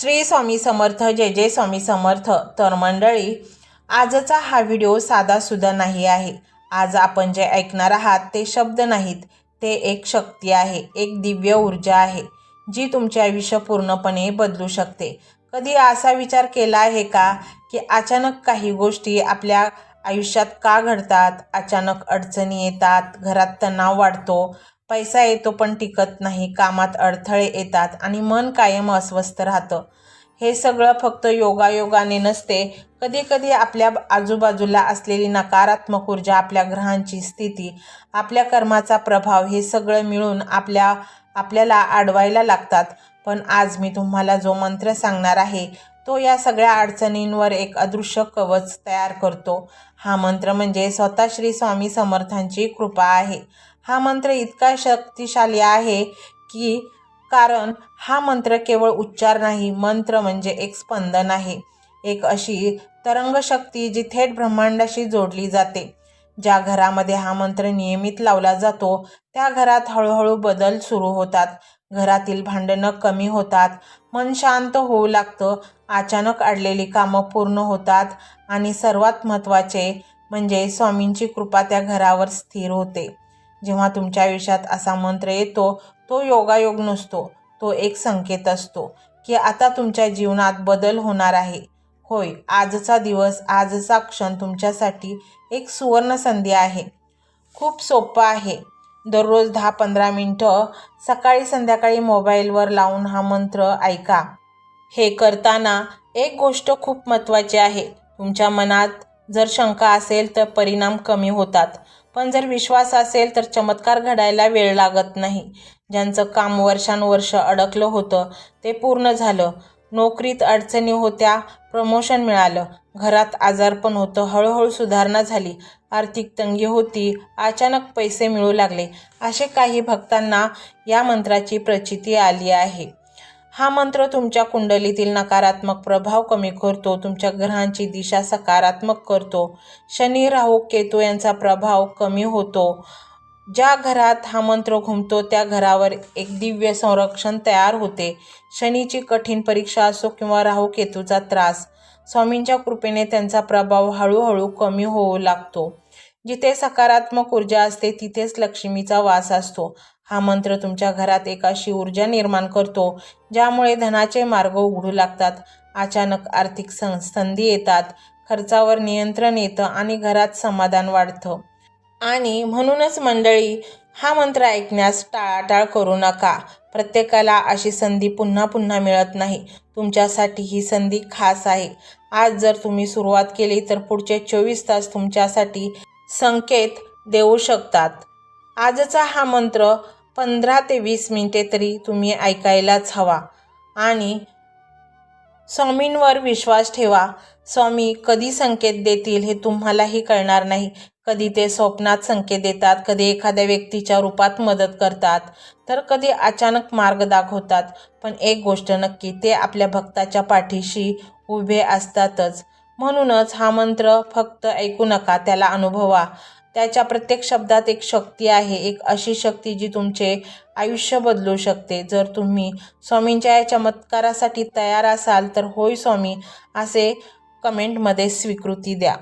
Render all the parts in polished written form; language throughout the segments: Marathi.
श्री स्वामी समर्थ, जय जय स्वामी समर्थ. तर मंडळी, आजचा हा व्हिडिओ साधासुद्धा नाही आहे. आज आपण जे ऐकणार आहात ते शब्द नाहीत, ते एक शक्ती आहे, एक दिव्य ऊर्जा आहे, जी तुमचे आयुष्य पूर्णपणे बदलू शकते. कधी असा विचार केला आहे का की अचानक काही गोष्टी आपल्या आयुष्यात का घडतात? अचानक अडचणी येतात, घरात तणाव वाढतो, पैसा येतो पण टिकत नाही, कामात अडथळे येतात आणि मन कायम अस्वस्थ राहतं. हे सगळं फक्त योगायोगाने नसते. कधी कधी आपल्या आजूबाजूला असलेली नकारात्मक ऊर्जा, आपल्या ग्रहांची स्थिती, आपल्या कर्माचा प्रभाव, हे सगळं मिळून आपल्याला अडवायला लागतात. पण आज मी तुम्हाला जो मंत्र सांगणार आहे तो या सगळ्या अडचणींवर एक अदृश्य कवच तयार करतो. हा मंत्र म्हणजे स्वतः श्री स्वामी समर्थांची कृपा आहे. हा मंत्र इतका शक्तिशाली आहे की कारण हा मंत्र केवळ उच्चार नाही, मंत्र म्हणजे एक स्पंदन आहे, एक अशी तरंगशक्ती जी थेट ब्रह्मांडाशी जोडली जाते. ज्या घरामध्ये हा मंत्र नियमित लावला जातो त्या घरात हळूहळू बदल सुरू होतात. घरातील भांडणं कमी होतात, मन शांत होऊ लागतं, अचानक अडलेली कामं पूर्ण होतात आणि सर्वात महत्त्वाचे म्हणजे स्वामींची कृपा त्या घरावर स्थिर होते. जेव्हा तुमच्या आयुष्यात असा मंत्र येतो तो योगायोग नसतो, तो एक संकेत असतो की आता तुमच्या जीवनात बदल होणार आहे. होय, आजचा दिवस, आजचा क्षण तुमच्यासाठी एक सुवर्ण संधी आहे. खूप सोपं आहे. दररोज 10-15 मिनिटं सकाळी संध्याकाळी मोबाईलवर लावून हा मंत्र ऐका. हे करताना एक गोष्ट खूप महत्त्वाची आहे. तुमच्या मनात जर शंका असेल तर परिणाम कमी होतात, पण जर विश्वास असेल तर चमत्कार घडायला वेळ लागत नाही. ज्यांचं काम वर्षानुवर्ष अडकलं होतं ते पूर्ण झालं. नोकरीत अडचणी होत्या, प्रमोशन मिळालं. घरात आजारपण होतं, हळूहळू सुधारणा झाली. आर्थिक तंगी होती, अचानक पैसे मिळू लागले. असे काही भक्तांना या मंत्राची प्रचिती आली आहे. हा मंत्र तुमच्या कुंडलीतील नकारात्मक प्रभाव कमी करतो, तुमच्या ग्रहांची दिशा सकारात्मक करतो, शनी, राहू, केतू यांचा प्रभाव कमी होतो. ज्या घरात हा मंत्र घुमतो त्या घरावर एक दिव्य संरक्षण तयार होते. शनीची कठीण परीक्षा असो किंवा राहू केतूचा त्रास, स्वामींच्या कृपेने त्यांचा प्रभाव हळूहळू कमी होऊ लागतो. जिथे सकारात्मक ऊर्जा असते तिथेच लक्ष्मीचा वास असतो. हा मंत्र तुमच्या घरात एक अशी ऊर्जा निर्माण करतो ज्यामुळे धनाचे मार्ग उघडू लागतात, अचानक आर्थिक संधी येतात, खर्चावर नियंत्रण येतं आणि घरात समाधान वाढतं. आणि म्हणूनच मंडळी, हा मंत्र ऐकण्यास टाळाटाळ करू नका. प्रत्येकाला अशी संधी पुन्हा पुन्हा मिळत नाही. तुमच्यासाठी ही संधी खास आहे. आज जर तुम्ही सुरुवात केली तर पुढचे 24 तास तुमच्यासाठी संकेत देऊ शकतात. आजचा हा मंत्र 15 ते 20 मिनिटे तरी तुम्ही ऐकायलाच हवा आणि स्वामींवर विश्वास ठेवा. स्वामी कधी संकेत देतील हे तुम्हालाही कळणार नाही. कधी ते स्वप्नात संकेत देतात, कधी एखाद्या व्यक्तीच्या रूपात मदत करतात, तर कधी अचानक मार्ग दाखवतात. पण एक गोष्ट नक्की, ते आपल्या भक्ताच्या पाठीशी उभे असतातच. म्हणूनच हा मंत्र फक्त ऐकू नका, त्याला अनुभवा. त्याच्या प्रत्येक शब्दात एक शक्ती आहे, एक अशी शक्ती जी तुमचे आयुष्य बदलू शकते. जर तुम्ही स्वामींच्या या चमत्कारासाठी तयार असाल तर होय स्वामी असे कमेंटमध्ये स्वीकृती द्या.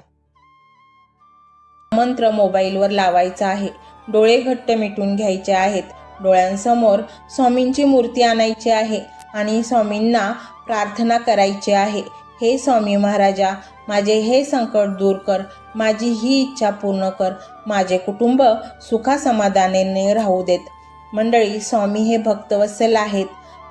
मंत्र मोबाईलवर लावायचा आहे, डोळे घट्ट मिटून घ्यायचे आहेत, डोळ्यांसमोर स्वामींची मूर्ती आणायची आहे आणि स्वामींना प्रार्थना करायची आहे. हे स्वामी महाराजा, माझे हे संकट दूर कर, माझी ही इच्छा पूर्ण कर, माझे कुटुंब सुखासमाधानाने राहू देत. मंडळी, स्वामी हे भक्तवत्सल आहेत.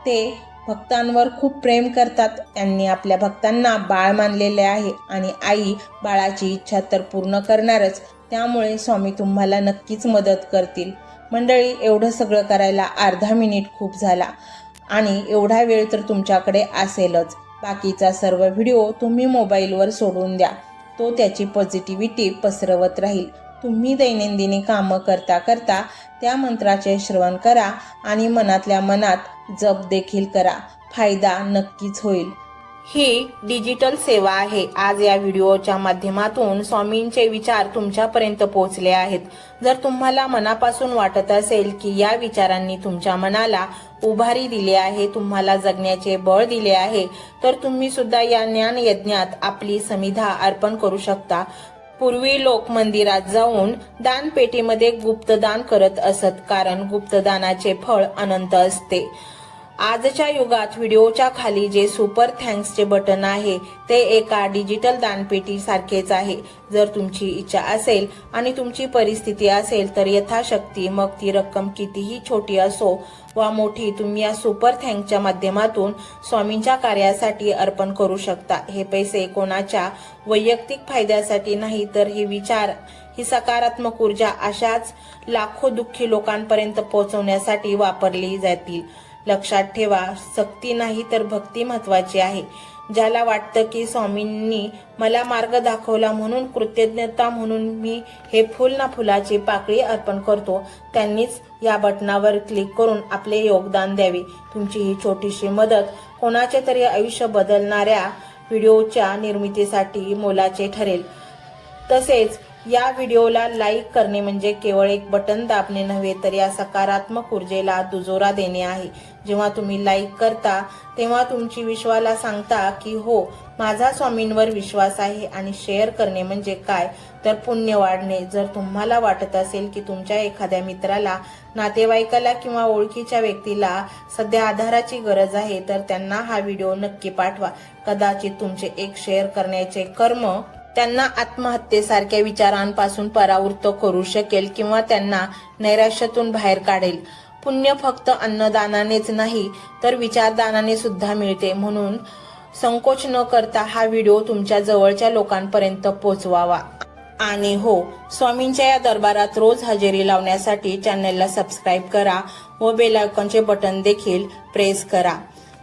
ते भक्तांवर खूप प्रेम करतात. त्यांनी आपल्या भक्तांना बाळ मानलेले आहे आणि आई बाळाची इच्छा तर पूर्ण करणारच. त्यामुळे स्वामी तुम्हाला नक्कीच मदत करतील. मंडळी, एवढं सगळं करायला अर्धा मिनिट खूप झाला आणि एवढा वेळ तर तुमच्याकडे असेलच. बाकीचा सर्व व्हिडिओ तुम्ही मोबाईलवर सोडून द्या, तो त्याची पॉझिटिव्हिटी पसरवत राहील. तुम्ही दैनंदिनी कामं करता करता त्या मंत्राचे श्रवण करा आणि मनातल्या मनात जप देखील करा. फायदा नक्कीच होईल. ही डिजिटल सेवा आहे. आज या व्हिडिओच्या माध्यमातून स्वामींचे विचार तुमच्यापर्यंत पोहोचले आहेत. जर तुम्हाला मनापासून वाटत असेल की या विचारांनी तुमच्या मनाला उभारी दिली आहे, तुम्हाला जगण्याचे बळ दिले आहे, तर तुम्ही सुद्धा या ज्ञान यज्ञात आपली समिधा अर्पण करू शकता. पूर्वी लोक मंदिरात जाऊन दानपेटीमध्ये गुप्तदान करत असत, कारण गुप्तदानाचे फळ अनंत असते. आजच्या युगात व्हिडिओच्या खाली जे सुपर थँक्सचे बटन आहे ते एका डिजिटल दानपेटी सारखेच आहे. जर तुमची इच्छा असेल आणि तुमची परिस्थिती असेल तर यथाशक्ती, मग ती रक्कम कितीही छोटी असो वा मोठी, तुम्ही या सुपर थँक्सच्या माध्यमातून स्वामींच्या कार्यासाठी अर्पण करू शकता. हे पैसे कोणाच्या वैयक्तिक फायद्यासाठी नाही, तर हे विचार, ही सकारात्मक ऊर्जा अशाच लाखो दुःखी लोकांपर्यंत पोहोचवण्यासाठी वापरली जातील. लक्षात ठेवा, सक्ती नाही तर भक्ती महत्वाची आहे. ज्याला वाटतं की स्वामींनी मला मार्ग दाखवला म्हणून कृतज्ञता म्हणून मी हे फुल ना फुलाची पाकळी अर्पण करतो, त्यांनीच या बटनावर क्लिक करून आपले योगदान द्यावे. तुमची ही छोटीशी मदत कोणाचे तरी आयुष्य बदलणाऱ्या व्हिडिओच्या निर्मितीसाठी मोलाचे ठरेल. तसेच या व्हिडिओला लाईक करणे म्हणजे केवळ एक बटन दाबणे नव्हे, तर या सकारात्मक ऊर्जेला दुजोरा देणे आहे. जेव्हा तुम्ही लाईक करता तेव्हा तुमची विश्वाला सांगता की हो, माझा स्वामींवर विश्वास आहे. आणि शेअर करणे म्हणजे काय, तर पुण्य वाढणे. जर तुम्हाला वाटत असेल की तुमच्या एखाद्या मित्राला, नातेवाईकाला किंवा ओळखीच्या व्यक्तीला सध्या आधाराची गरज आहे, तर त्यांना हा व्हिडिओ नक्की पाठवा. कदाचित तुमचे एक शेअर करण्याचे कर्म त्यांना आत्महत्येसारख्या विचारांपासून परावृत्त करू शकेल किंवा त्यांना नैराश्यातून बाहेर काढेल. पुण्य फक्त अन्नदानानेच नाही तर विचारदानाने सुद्धा मिळते. म्हणून संकोच न करता हा व्हिडिओ तुमच्या जवळच्या लोकांपर्यंत पोहोचवावा. आणि हो, स्वामींच्या या दरबारात रोज हजेरी लावण्यासाठी चॅनलला सबस्क्राईब करा व बेल आयकॉनचे बटन देखील प्रेस करा.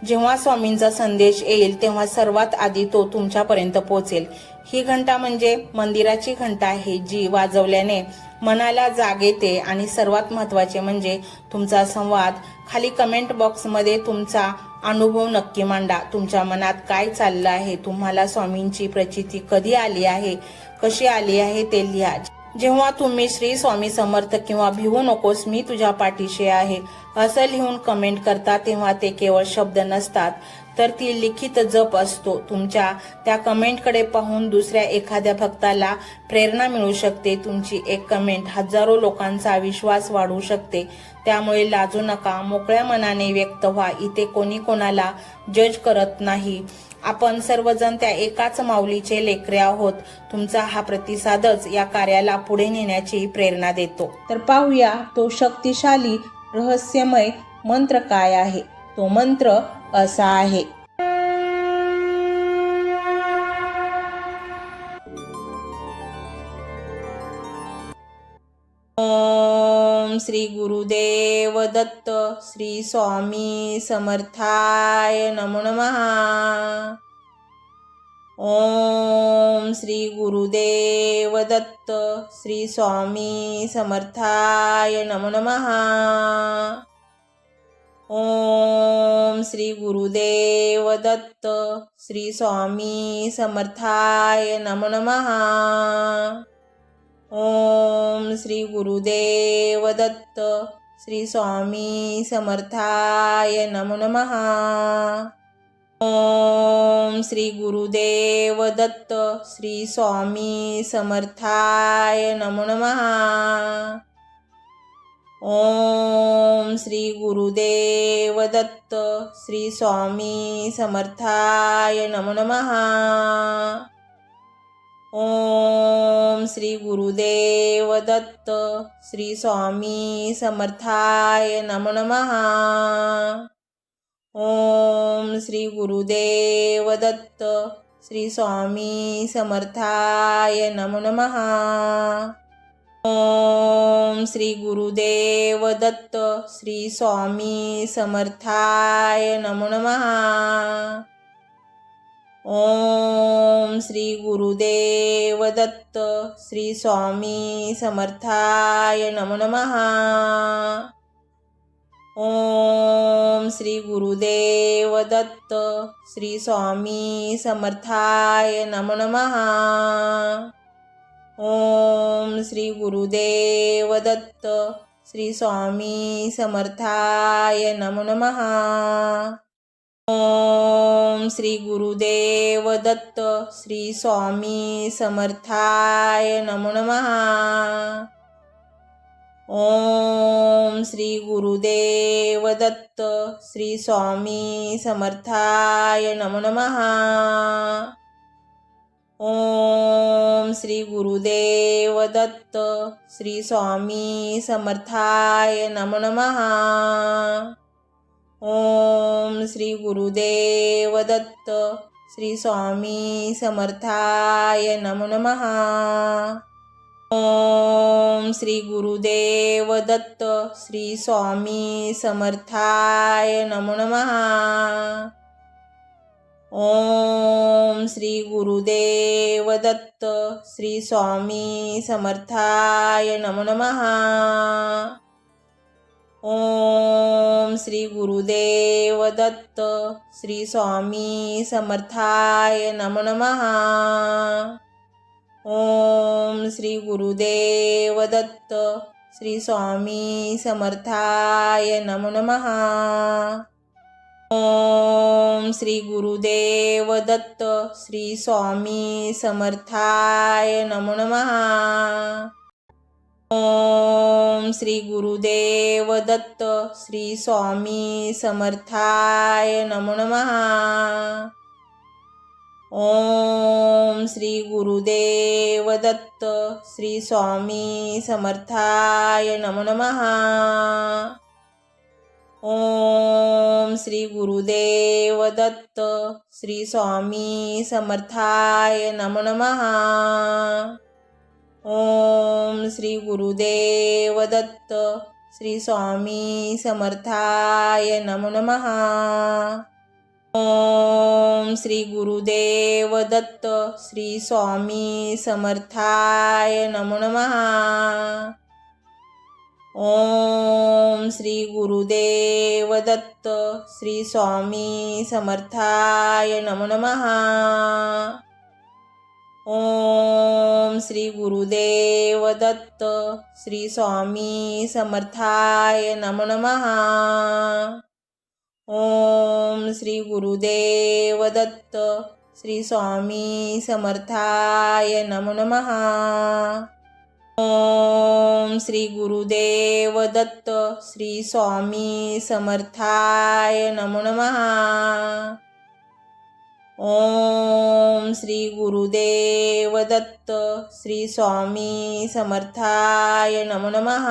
जेव्हा स्वामींचा संदेश येईल तेव्हा सर्वात आधी तो तुमच्यापर्यंत पोहोचेल. ही घंटा म्हणजे मंदिराची घंटा आहे, जी वाजवल्याने मनाला जाग येते. आणि सर्वात महत्त्वाचे म्हणजे तुमचा संवाद. खाली कमेंट बॉक्समध्ये तुमचा अनुभव नक्की मांडा. तुमच्या मनात काय चाललं आहे, तुम्हाला स्वामींची प्रचिती कधी आली आहे, कशी आली आहे ते लिहा. जेव्हा तुम्ही श्री स्वामी समर्थ किंवा भिवू नकोस मी तुझ्या पाठीशी आहे असं लिहून कमेंट करता, तेव्हा ते केवळ शब्द नसतात, तर ती लिखित जप असतो. तुमच्या त्या कमेंटकडे पाहून दुसऱ्या एखाद्या भक्ताला प्रेरणा मिळू शकते. तुमची एक कमेंट हजारो लोकांचा विश्वास वाढवू शकते. त्यामुळे लाजू नका, मोकळ्या मनाने व्यक्त व्हा. इथे कोणी कोणाला जज करत नाही. आपण सर्वजण त्या एकाच माऊलीचे लेकरे आहोत. तुमचा हा प्रतिसादच या कार्याला पुढे नेण्याची प्रेरणा देतो. तर पाहूया तो शक्तिशाली रहस्यमय मंत्र काय आहे. तो मंत्र असा आहे. ओम श्री गुरुदेव दत्त श्री स्वामी समर्थाय नमो नमः. ओम श्री गुरुदेव दत्त श्री स्वामी समर्थाय नमो नमः. ओम श्री गुरुदेव दत्त श्री स्वामी समर्थाय नमो नमः. ओम श्री गुरुदेव दत्त श्री स्वामी समर्थाय नमो नमः. ओम श्री गुरुदेव दत्त श्री स्वामी समर्थाय नमो नमः. ओम श्री गुरुदेव दत्त श्री स्वामी समर्थाय नमो नमः. ओम श्री गुरुदेव दत्त श्री स्वामी समर्थाय नमो नमः. ओम श्री गुरुदेव दत्त श्री स्वामी समर्थाय नमो नमः. ओम श्री गुरुदेव दत्त श्री स्वामी समर्थाय नमो नमः. ओम श्री गुरुदेव दत्त श्री स्वामी समर्थाय नमो नमः. ओम श्री गुरुदेव दत्त श्री स्वामी समर्थाय नमो नमः. ओम श्री गुरुदेव दत्त श्री स्वामी समर्थाय नमो नमः। ओम श्री गुरुदेव दत्त श्री स्वामी समर्थाय नमो नमः। ओम श्री गुरुदेव दत्त श्री स्वामी समर्थाय नमो नमः। ओम श्री गुरुदेव दत्त श्री स्वामी समर्थाय नमो नमः। ओम श्री गुरुदेव दत्त श्री स्वामी समर्थाय नमो नमः। ओम श्री गुरुदेव दत्त श्री स्वामी समर्थाय नमो नमः। ओम श्री गुरुदेव दत्त श्री स्वामी समर्थाय नमो नमः। ओम श्री गुरुदेव दत्त श्री स्वामी समर्थाय नमो नमः। ओम श्री गुरुदेव दत्त श्री स्वामी समर्थाय नमो नमः। ओम श्री गुरुदेव दत्त श्री स्वामी समर्थाय नमो नमः। ओम श्री गुरुदेव दत्त श्री स्वामी समर्थाय नमो नमः। ओम श्री गुरुदेव दत्त श्री स्वामी समर्थाय नमो नमः। ओम श्री गुरुदेव दत्त श्री स्वामी समर्थाय नमो नमः। ओम श्री गुरुदेव दत्त श्री स्वामी समर्थाय नमो नमः। ओम श्री गुरुदेव दत्त श्री स्वामी समर्थाय नमो नमः। ओम श्री गुरुदेव दत्त श्री स्वामी समर्थाय नमो नमः। ओम श्री गुरुदेव दत्त श्री स्वामी समर्थाय नमो नमः। ओम श्री गुरुदेव दत्त श्री स्वामी समर्थाय नमो नमः। ओम श्री गुरुदेव दत्त श्री स्वामी समर्थाय नमो नमः। ओम श्री गुरुदेव दत्त श्री स्वामी समर्थाय नमो नमः।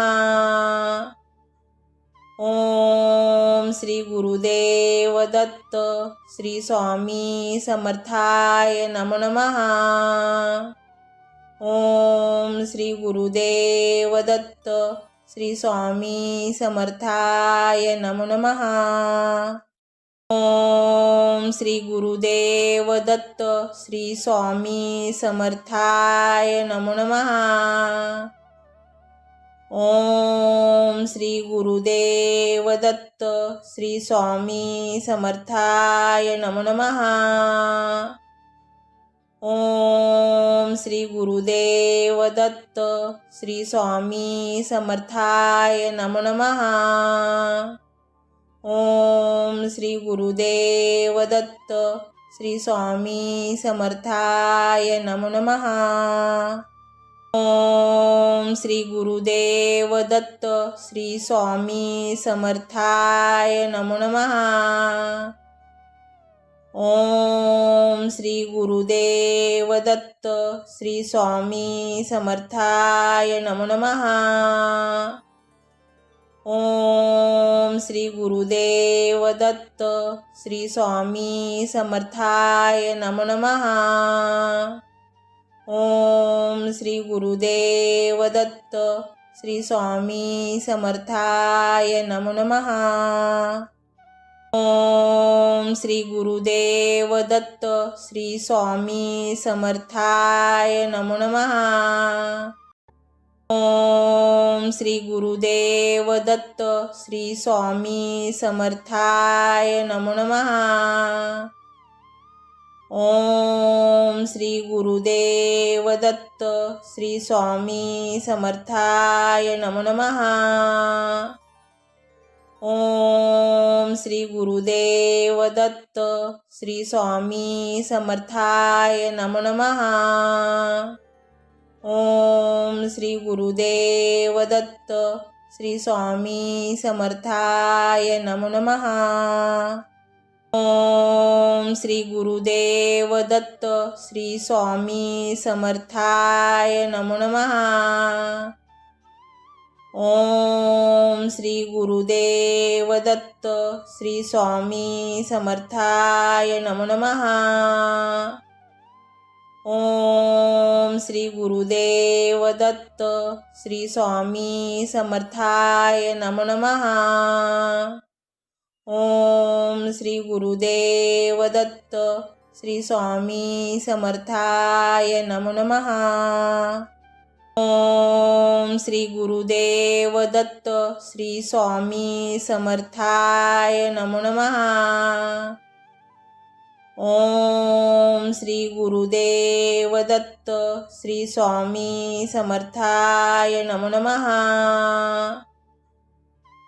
ओम श्री गुरुदेव दत्त श्री स्वामी समर्थाय नमो नमः। ओम श्री गुरुदेव दत्त श्री स्वामी समर्थाय नमो नमः। ओम श्री गुरुदेव दत्त श्री स्वामी समर्थाय नमो नमः। ओम श्री गुरुदेव दत्त श्री स्वामी समर्थाय नमो नमः। ओम श्री गुरुदेव दत्त श्री स्वामी समर्थाय नमो नमः। ओम श्री गुरुदेव दत्त श्री स्वामी समर्थाय नमो नमः। ओम श्री गुरुदेव दत्त श्री स्वामी समर्थाय नमो नमः। ओम श्री गुरुदेव दत्त श्री स्वामी समर्थाय नमो नमः। ओम श्री गुरुदेव दत्त श्री स्वामी समर्थाय नमो नमः। ओम श्री गुरुदेव दत्त श्री स्वामी समर्थाय नमो नमः। ओम श्री गुरुदेव दत्त श्री स्वामी समर्थाय नमो नमः। ओम श्री गुरुदेव दत्त श्री स्वामी समर्थाय नमो नमः। ओम श्री गुरुदेव दत्त श्री स्वामी समर्थाय नमो नमः। ओम श्री गुरुदेव दत्त श्री स्वामी समर्थाय नमो नमः। ओम श्री गुरुदेव दत्त श्री स्वामी समर्थाय नमो नमः। ओम श्री गुरुदेव दत्त श्री स्वामी समर्थाय नमो नमः। ओम श्री गुरुदेव दत्त श्री स्वामी समर्थाय नमो नमः। ओम श्री गुरुदेव दत्त श्री स्वामी समर्थाय नमो नमः। ओम श्री गुरुदेव दत्त श्री स्वामी समर्थाय नमो नमः। ओम श्री गुरुदेव दत्त श्री स्वामी समर्थाय नमो नमः। ओम श्री गुरुदेव दत्त श्री स्वामी समर्थाय नमो नमः।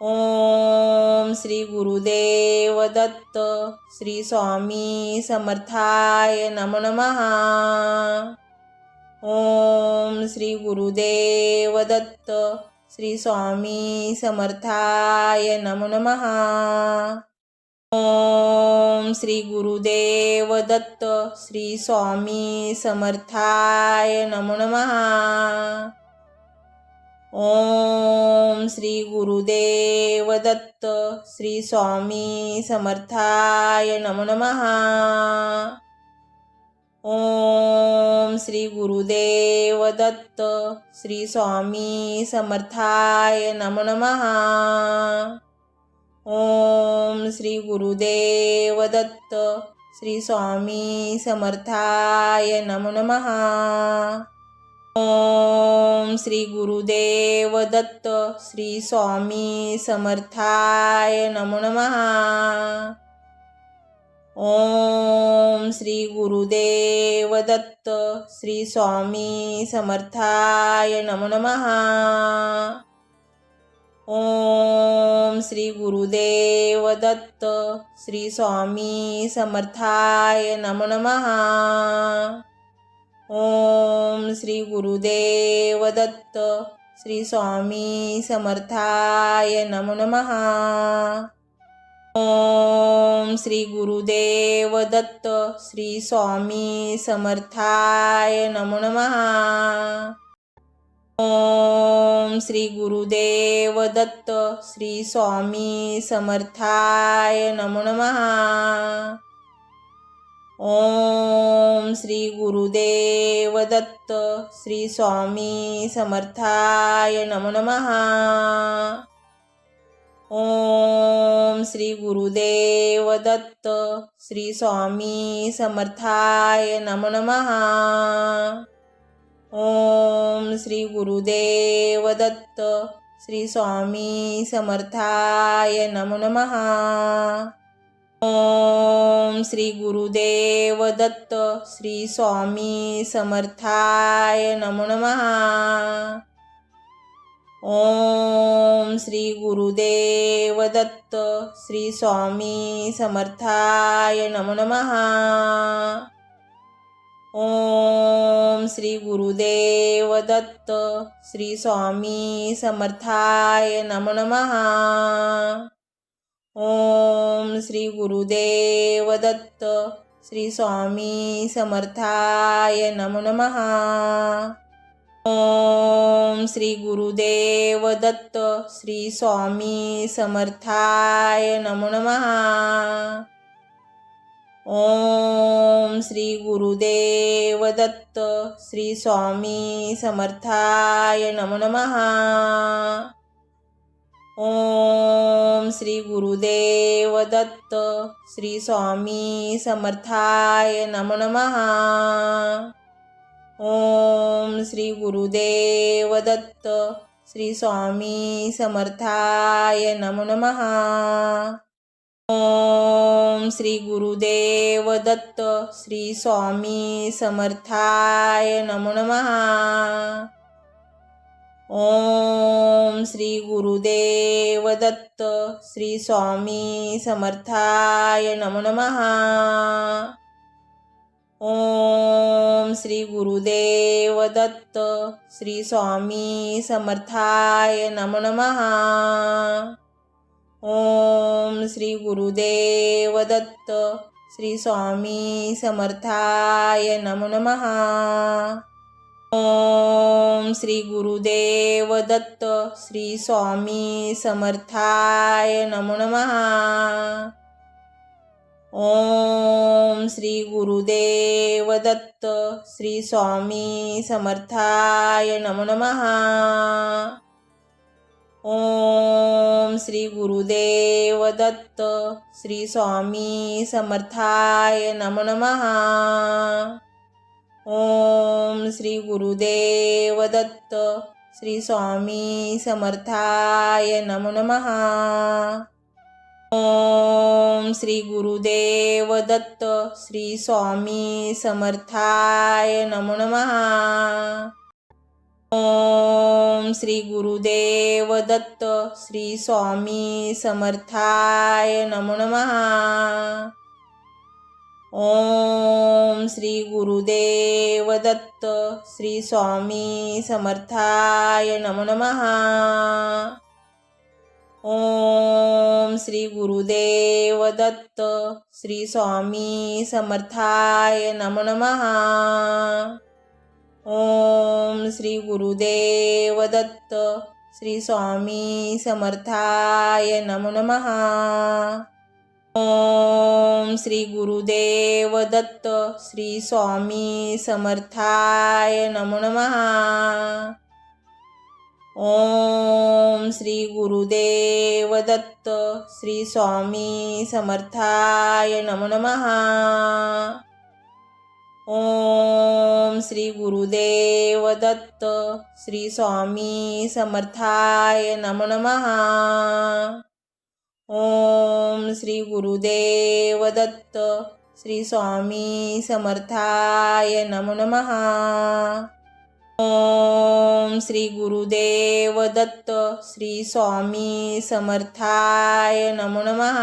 ओम श्री गुरुदेव दत्त श्री स्वामी समर्थाय नमो नमः। ओम श्री गुरुदेव दत्त श्री स्वामी समर्थाय नमो नमः। ओम श्री गुरुदेव दत्त श्री स्वामी समर्थाय नमो नमः। ओम श्री गुरुदेव दत्त श्री स्वामी समर्थाय नमो नमः। ओम श्री गुरुदेव दत्त श्री स्वामी समर्थाय नमो नमः। ओम श्री गुरुदेव दत्त श्री स्वामी समर्थाय नमो नमः। ओम श्री गुरुदेव दत्त श्री स्वामी समर्थाय नमो नमः। ओम श्री गुरुदेव दत्त श्री स्वामी समर्थाय नमो नमः। ओम श्री गुरुदेव दत्त श्री स्वामी समर्थाय नमो नमः। ओम श्री गुरुदेव दत्त श्री स्वामी समर्थाय नमो नमः। ओम श्री गुरुदेव दत्त श्री स्वामी समर्थाय नमो नमः। ओम श्री गुरुदेव दत्त श्री स्वामी समर्थाय नमो नमः। ओम श्री गुरुदेव दत्त श्री स्वामी समर्थाय नमो नमः। ओम श्री गुरुदेव दत्त श्री स्वामी समर्थाय नमो नमः। ओम श्री गुरुदेव दत्त श्री स्वामी समर्थाय नमो नमः। ओम श्री गुरुदेव दत्त श्री स्वामी समर्थाय नमो नमः। ओम श्री गुरुदेव दत्त श्री स्वामी समर्थाय नमो नमः। ओम श्री गुरुदेव दत्त श्री स्वामी समर्थाय नमो नमः। ओम श्री गुरुदेव दत्त श्री स्वामी समर्थाय नमो नमः। ओम श्री गुरुदेव दत्त श्री स्वामी समर्थाय नमो नमः। ओम श्री गुरुदेव दत्त श्री स्वामी समर्थाय नमो नमः। ओम श्री गुरुदेव दत्त श्री स्वामी समर्थाय नमो नमः। ओम श्री गुरुदेव दत्त श्री स्वामी समर्थाय नमो नमः। ओम श्री गुरुदेव दत्त श्री स्वामी समर्थाय नमो नमः। ओम श्री गुरुदेव दत्त श्री स्वामी समर्थाय नमो नमः। ओम श्री गुरुदेव दत्त श्री स्वामी समर्थाय नमो नमः। ओम श्री गुरुदेव दत्त श्री स्वामी समर्थाय नमो नमः। ओम श्री गुरुदेव दत्त श्री स्वामी समर्थाय नमो नमः। ओम श्री गुरुदेव दत्त श्री स्वामी समर्थाय नमो नमः। ओम श्री गुरुदेव दत्त श्री स्वामी समर्थाय नमो नमः। ओम श्री गुरुदेव दत्त श्री स्वामी समर्थाय नमो नमः। ओम श्री गुरुदेव दत्त श्री स्वामी समर्थाय नमो नमः। ओम श्री गुरुदेव दत्त श्री स्वामी समर्थाय नमो नमः। ओम श्री गुरुदेव दत्त श्री स्वामी समर्थाय नमो नमः। ओम श्री गुरुदेव दत्त श्री स्वामी समर्थाय नमो नमः। ओम श्री गुरुदेव दत्त श्री स्वामी समर्थाय नमो नमः। ओम श्री गुरुदेव दत्त श्री स्वामी समर्थाय नमो नमः। ओम श्री गुरुदेव दत्त श्री स्वामी समर्थाय नमो नमः। ओम श्री गुरुदेव दत्त श्री स्वामी समर्थाय नमो नमः। ओम श्री गुरुदेव दत्त श्री स्वामी समर्थाय नमो नमः। ओम श्री गुरुदेव दत्त श्री स्वामी समर्थाय नमो नमः।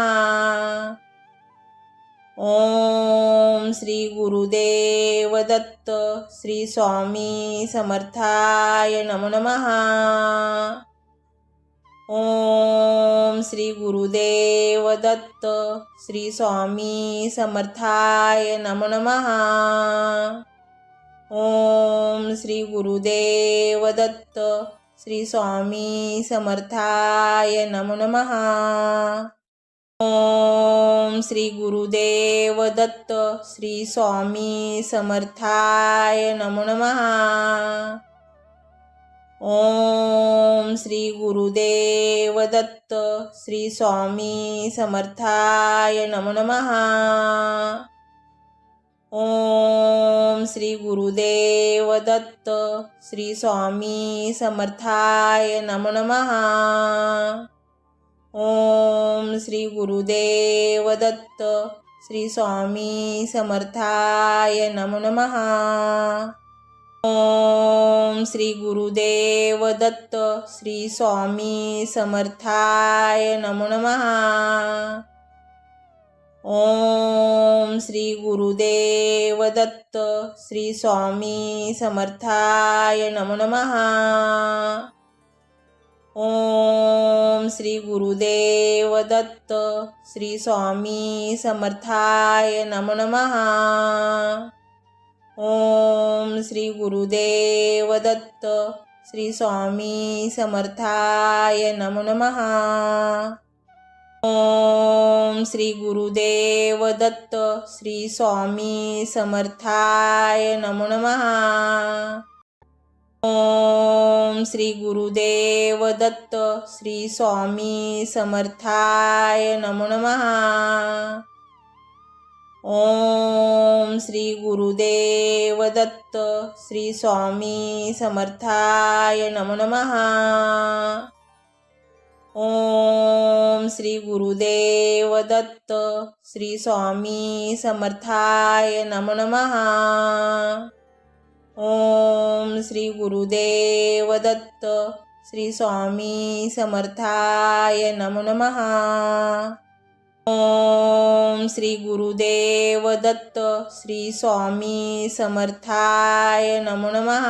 ओम श्री गुरुदेव दत्त श्री स्वामी समर्थाय नमो नमः। ओम श्री गुरुदेव दत्त श्री स्वामी समर्थाय नमो नमः। ओम श्री गुरुदेव दत्त श्री स्वामी समर्थाय नमो नमः। ओम श्री गुरुदेव दत्त श्री स्वामी समर्थाय नमो नमः। ओम श्री गुरुदेव दत्त श्री स्वामी समर्थाय नमो नमः। ओम श्री गुरुदेव दत्त श्री स्वामी समर्थाय नमो नमः। ओम श्री गुरुदेव दत्त श्री स्वामी समर्थाय नमो नमः। ओम श्री गुरुदेव दत्त श्री स्वामी समर्थाय नमो नमः। ओम श्री गुरुदेव दत्त श्री स्वामी समर्थाय नमो नमः। ओम श्री गुरुदेव दत्त श्री स्वामी समर्थाय नमो नमः। ओम श्री गुरुदेव दत्त श्री स्वामी समर्थाय नमो नमः। ओम श्री गुरुदेव दत्त श्री स्वामी समर्थाय नमो नमः। ओम श्री गुरुदेव दत्त श्री स्वामी समर्थाय नमो नमः। ओम श्री गुरुदेव दत्त श्री स्वामी समर्थाय नमो नमः। ओम श्री गुरुदेव दत्त श्री स्वामी समर्थाय नमो नमः। ओम श्री गुरुदेव दत्त श्री स्वामी समर्थाय नमो नमः। ओम श्री गुरुदेव दत्त श्री स्वामी समर्थाय नमो नमः।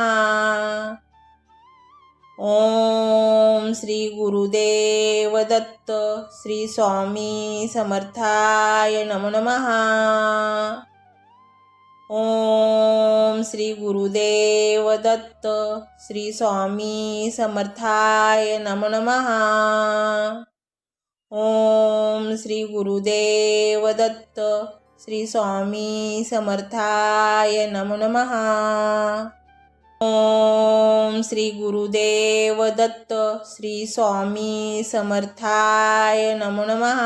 ओम श्री गुरुदेव दत्त श्री स्वामी समर्थाय नमो नमः। ओम श्री गुरुदेव दत्त श्री स्वामी समर्थाय नमो नमः। ओम श्री गुरुदेव दत्त श्री स्वामी समर्थाय नमो नमः। ओम श्री गुरुदेव दत्त श्री स्वामी समर्थाय नमो नमः।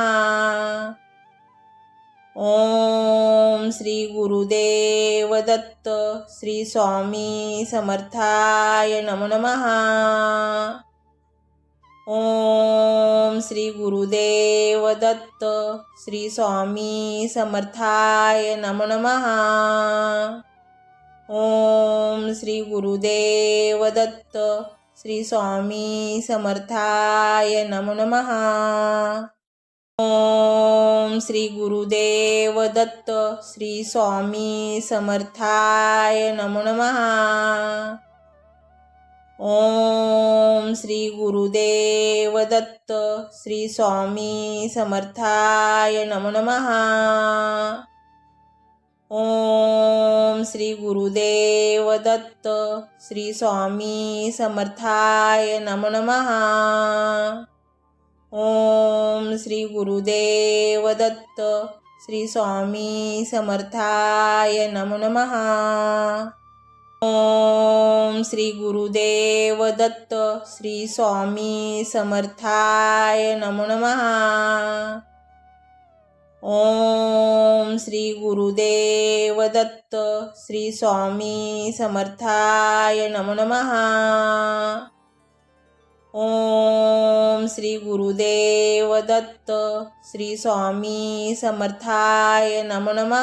ओम श्री गुरुदेव दत्त श्री स्वामी समर्थाय नमो नमः। ओम श्री गुरुदेव दत्त श्री स्वामी समर्थाय नमो नमः। ओम श्री गुरुदेव दत्त श्री स्वामी समर्थाय नमो नमः। ओम श्री गुरुदेव दत्त श्री स्वामी समर्थाय नमो नमः। ओम श्री गुरुदेव दत्त श्री स्वामी समर्थाय नमो नमः। ओम श्री गुरुदेव दत्त श्री स्वामी समर्थाय नमो नमः। ओम श्री गुरुदेव दत्त श्री स्वामी समर्थाय नमो नमः। ओम श्री गुरुदेव दत्त श्री स्वामी समर्थाय नमो नमः। ओम श्री गुरुदेव दत्त श्री स्वामी समर्थाय नमो नमः। ओम श्री गुरुदेव दत्त श्री स्वामी समर्थाय नमो नमः।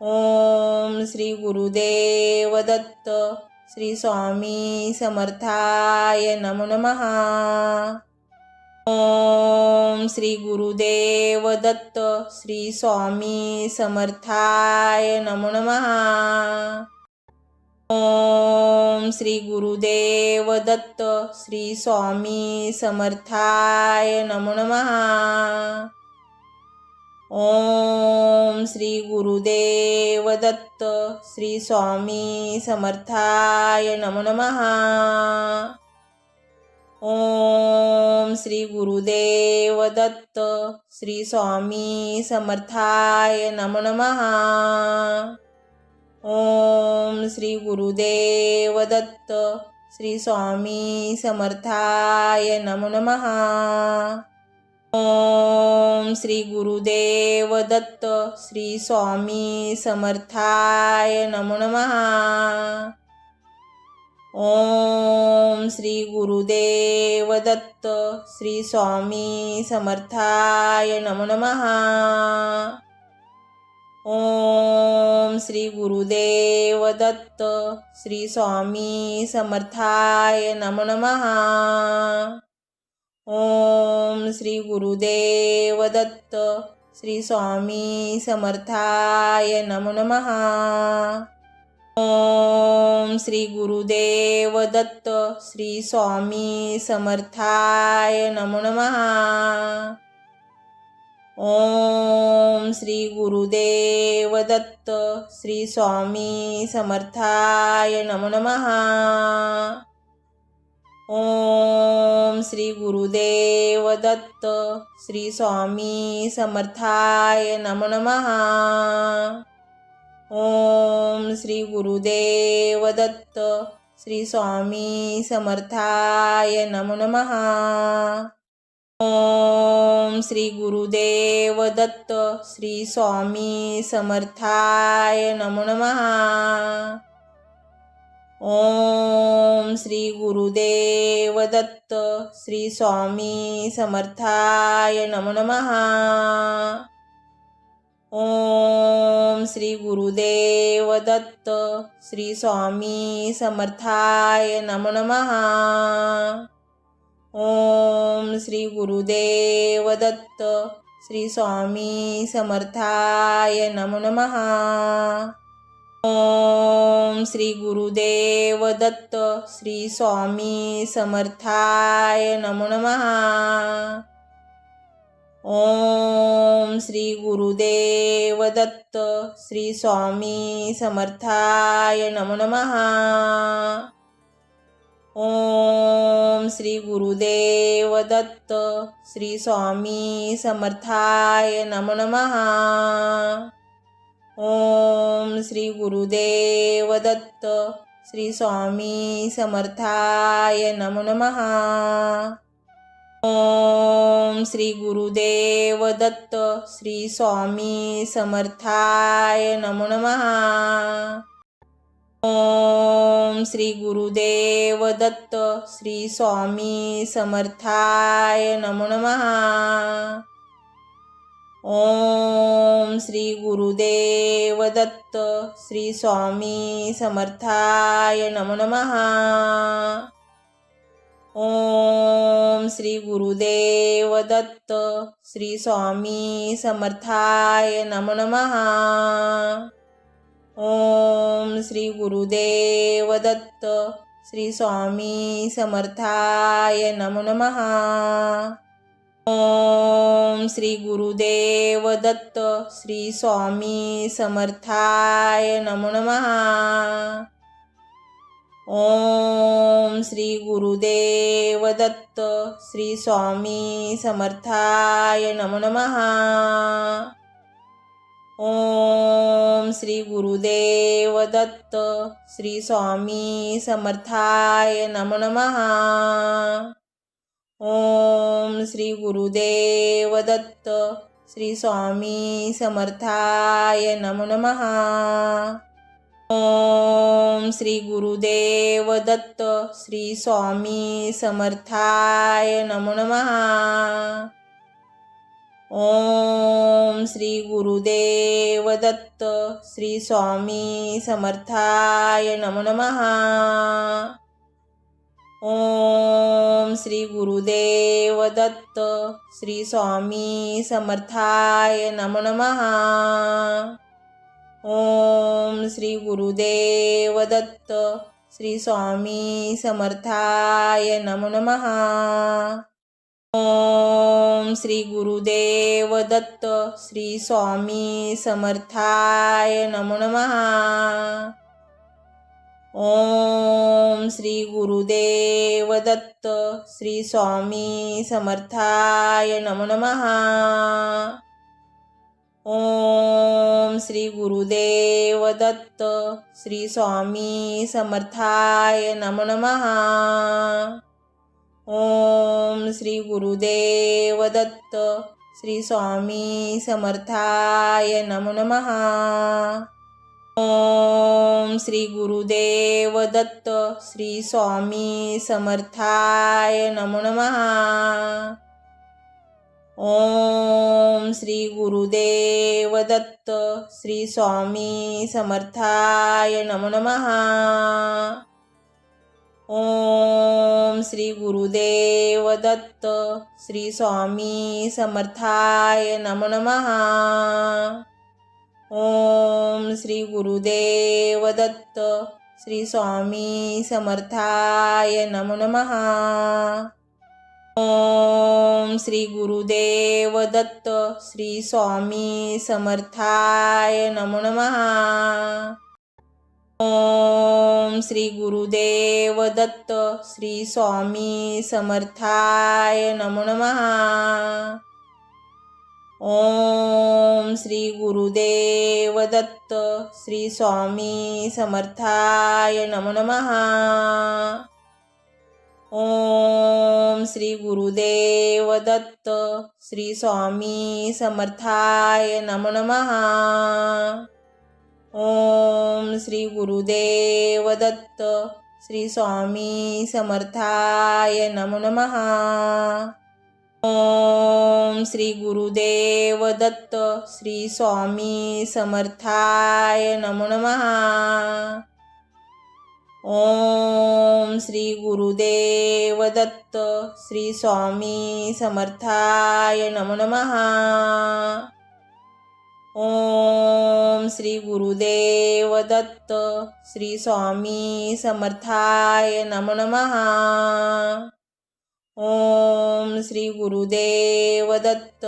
ओम श्री गुरुदेव दत्त श्री स्वामी समर्थाय नमो नमः। ओम श्री गुरुदेव दत्त श्री स्वामी समर्थाय नमो नमः। ओम श्री गुरुदेव दत्त श्री स्वामी समर्थाय नमो नमः। ओम श्री गुरुदेव दत्त श्री स्वामी समर्थाय नमो नमः। ओम श्री गुरुदेव दत्त श्री स्वामी समर्थाय नमो नमः। ओम श्री गुरुदेव दत्त श्री स्वामी समर्थाय नमो नमः। ओम श्री गुरुदेव दत्त श्री स्वामी समर्थाय नमो नमः। ओम श्री गुरुदेव दत्त श्री स्वामी समर्थाय नमो नमः। ओम श्री गुरुदेव दत्त श्री स्वामी समर्थाय नमो नमः। ओम श्री गुरुदेव दत्त श्री स्वामी समर्थाय नमो नमः। ओम श्री गुरुदेव दत्त श्री स्वामी समर्थाय नमो नमः। ओम श्री गुरुदेव दत्त श्री स्वामी समर्थाय नमो नमः। ओम श्री गुरुदेव दत्त श्री स्वामी समर्थाय नमो नमः। ओम श्री गुरुदेव दत्त श्री स्वामी समर्थाय नमो नमः। ओम श्री गुरुदेव दत्त श्री स्वामी समर्थाय नमो नमः। ओम श्री गुरुदेव दत्त श्री स्वामी समर्थाय नमो नमः। ओम श्री गुरुदेव दत्त श्री स्वामी समर्थाय नमो नमः। ओम श्री गुरुदेव दत्त श्री स्वामी समर्थाय नमो नमः। ओम श्री गुरुदेव दत्त श्री स्वामी समर्थाय नमो नमः। ओम श्री गुरुदेव दत्त श्री स्वामी समर्थाय नमो नमः। ओम श्री गुरुदेव दत्त श्री स्वामी समर्थाय नमो नमः। ओम श्री गुरुदेव दत्त श्री स्वामी समर्थाय नमो नमः। ओम श्री गुरुदेव दत्त श्री स्वामी समर्थाय नमो नमः। ओम श्री गुरुदेव दत्त श्री स्वामी समर्थाय नमो नमः। ओम श्री गुरुदेव दत्त श्री स्वामी समर्थाय नमो नमः। ओम श्री गुरुदेव दत्त श्री स्वामी समर्थाय नमो नमः। ओम श्री गुरुदेव दत्त श्री स्वामी समर्थाय नमो नमः। ओम श्री गुरुदेव दत्त श्री स्वामी समर्थाय नमो नमः। ओम श्री गुरुदेव दत्त श्री स्वामी समर्थाय नमो नमः। ओम श्री गुरुदेव दत्त श्री स्वामी समर्थाय नमो नमः। ओम श्री गुरुदेव दत्त श्री स्वामी समर्थाय नमो नमः। ओम श्री गुरुदेव दत्त श्री स्वामी समर्थाय नमो नमः। ओम श्री गुरुदेव दत्त श्री स्वामी समर्थाय नमो नमः। ओम श्री गुरुदेव दत्त श्री स्वामी समर्थाय नमो नमः। ओम श्री गुरुदेव दत्त श्री स्वामी समर्थाय नमो नमः। ओम श्री गुरुदेव दत्त श्री स्वामी समर्थाय नमो नमः। ओम श्री गुरुदेव दत्त श्री स्वामी समर्थाय नमो नमः। ओम श्री गुरुदेव दत्त श्री स्वामी समर्थाय नमो नमः। ओम श्री गुरुदेव दत्त श्री स्वामी समर्थाय नमो नमः। ओम श्री गुरुदेव दत्त श्री स्वामी समर्थाय नमो नमः। ओम श्री गुरुदेव दत्त श्री स्वामी समर्थाय नमो नमः। ओम श्री गुरुदेव दत्त श्री स्वामी समर्थाय नमो नमः। ओम श्री गुरुदेव दत्त श्री स्वामी समर्थाय नमो नमः। ओम श्री गुरुदेव दत्त श्री स्वामी समर्थाय नमो नमः। ओम श्री गुरुदेव दत्त श्री स्वामी समर्थाय नमो नमः। ओम श्री गुरुदेव दत्त श्री स्वामी समर्थाय नमो नमः। ओम श्री गुरुदेव दत्त श्री स्वामी समर्थाय नमो नमः। ओम श्री गुरुदेव दत्त श्री स्वामी समर्थाय नमो नमः। ओम श्री गुरुदेव दत्त श्री स्वामी समर्थाय नमो नमः। ओम श्री गुरुदेव दत्त श्री स्वामी समर्थाय नमो नमः। ओम श्री गुरुदेव दत्त श्री स्वामी समर्थाय नमो नमः। ओम श्री गुरुदेव दत्त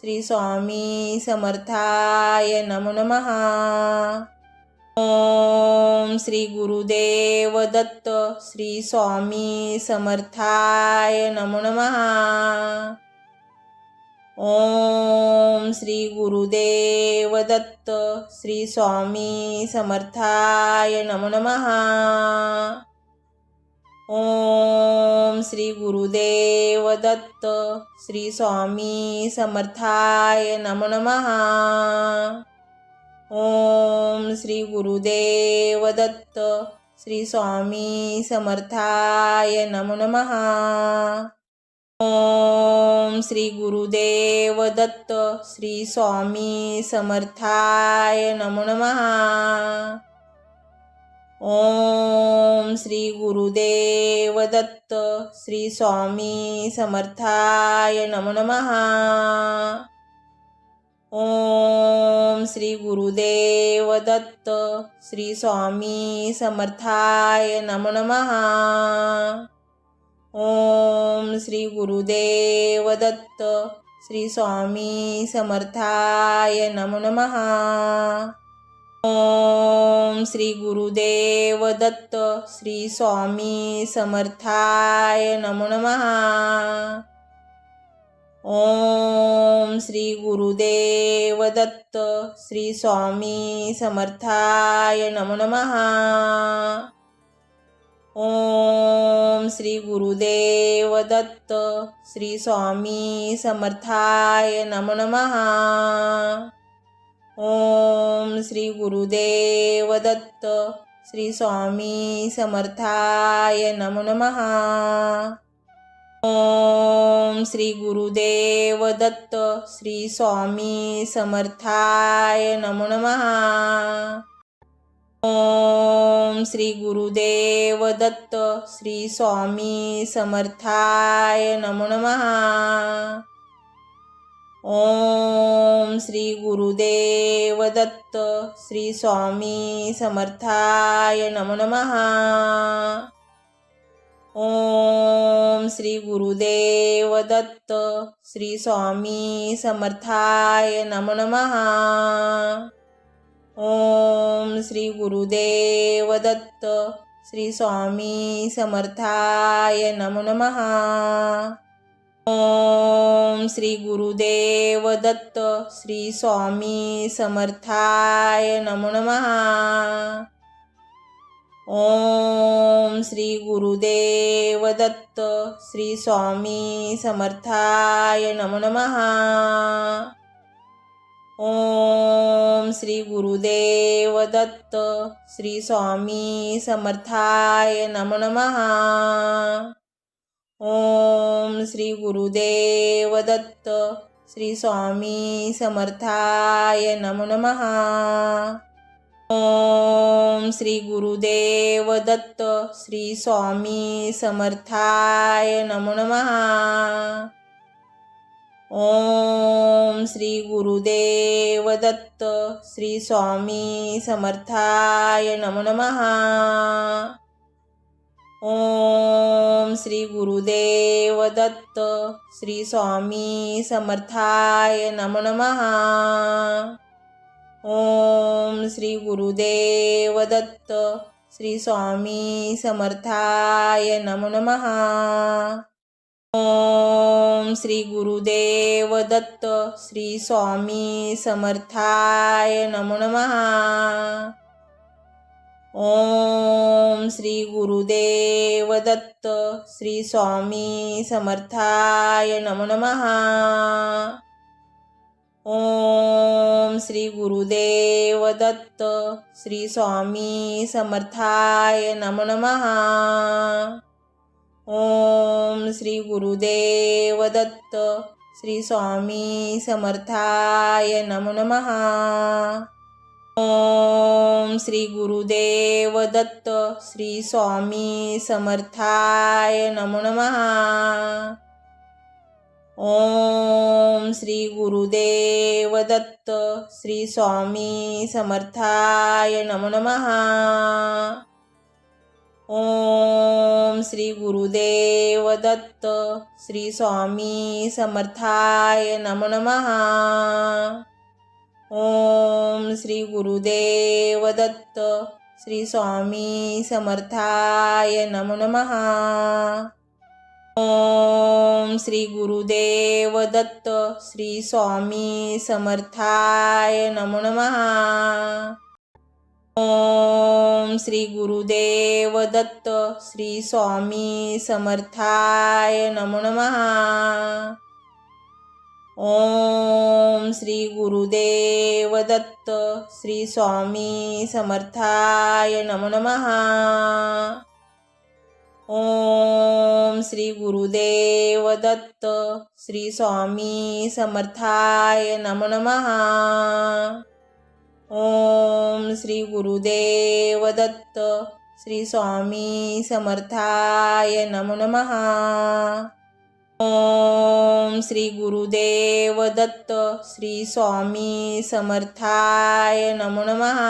श्री स्वामी समर्थाय नमो नमः। ओम श्री गुरुदेव दत्त श्री स्वामी समर्थाय नमो नमः। ओम श्री गुरुदेव दत्त श्री स्वामी समर्थाय नमो नमः। ओम श्री गुरुदेव दत्त श्री स्वामी समर्थाय नमो नमः। ओम श्री गुरुदेव दत्त श्री स्वामी समर्थाय नमो नमः। ओम श्री गुरुदेव दत्त श्री स्वामी समर्थाय नमो नमः। ओम श्री गुरुदेव दत्त श्री स्वामी समर्थाय नमो नमः। ओम श्री गुरुदेव दत्त श्री स्वामी समर्थाय नमो नमः। ओम श्री गुरुदेव दत्त श्री स्वामी समर्थाय नमो नमः। ओम श्री गुरुदेव दत्त श्री स्वामी समर्थाय नमो नमः। ओम श्री गुरुदेव दत्त श्री स्वामी समर्थाय नमो नमः। ओम श्री गुरुदेव दत्त श्री स्वामी समर्थाय नमो नमः। ओम श्री गुरुदेव दत्त श्री स्वामी समर्थाय नमो नमः। ओम श्री गुरुदेव दत्त श्री स्वामी समर्थाय नमो नमः। ओम श्री गुरुदेव दत्त श्री स्वामी समर्थाय नमो नमः। ओम श्री गुरुदेव दत्त श्री स्वामी समर्थाय नमो नमः। ओम श्री गुरुदेव दत्त श्री स्वामी समर्थाय नमो नमः। ओम श्री गुरुदेव दत्त श्री स्वामी समर्थाय नमो नमः। ओम श्री गुरुदेव दत्त श्री स्वामी समर्थाय नमो नमः। ओम श्री गुरुदेव दत्त श्री स्वामी समर्थाय नमो नमः। ओम श्री गुरुदेव दत्त श्री स्वामी समर्थाय नमो नमः। ओम श्री गुरुदेव दत्त श्री स्वामी समर्थाय नमो नमः। ओम श्री गुरुदेव दत्त श्री स्वामी समर्थाय नमो नमः। ओम श्री गुरुदेव दत्त श्री स्वामी समर्थाय नमो नमः। ओम श्री गुरुदेव दत्त श्री स्वामी समर्थाय नमो नमः। ओम श्री गुरुदेव दत्त श्री स्वामी समर्थाय नमो नमः। ओम श्री गुरुदेव दत्त श्री स्वामी समर्थाय नमो नमः। ओम श्री गुरुदेव दत्त श्री स्वामी समर्थाय नमो नमः। ओम श्री गुरुदेव दत्त श्री स्वामी समर्थाय नमो नमः। ओम श्री गुरुदेव दत्त श्री स्वामी समर्थाय नमो नमः। ओम श्री गुरुदेव दत्त श्री स्वामी समर्थाय नमो नमः। ओम श्री गुरुदेव दत्त श्री स्वामी समर्थाय नमो नमः। ओम श्री गुरुदेव दत्त श्री स्वामी समर्थाय नमो नमः। ओम श्री गुरुदेव दत्त श्री स्वामी समर्थाय नमो नमः। ओम श्री गुरुदेव दत्त श्री स्वामी समर्थाय नमो नमः। ओम श्री गुरुदेव दत्त श्री स्वामी समर्थाय नमो नमः। ओम श्री गुरुदेव दत्त श्री स्वामी समर्थाय नमो नमः। ओम श्री गुरुदेव दत्त श्री स्वामी समर्थाय नमो नमः। ओम श्री गुरुदेव दत्त श्री स्वामी समर्थाय नमो नमः। ओम श्री गुरुदेव दत्त श्री स्वामी समर्थाय नमो नमः।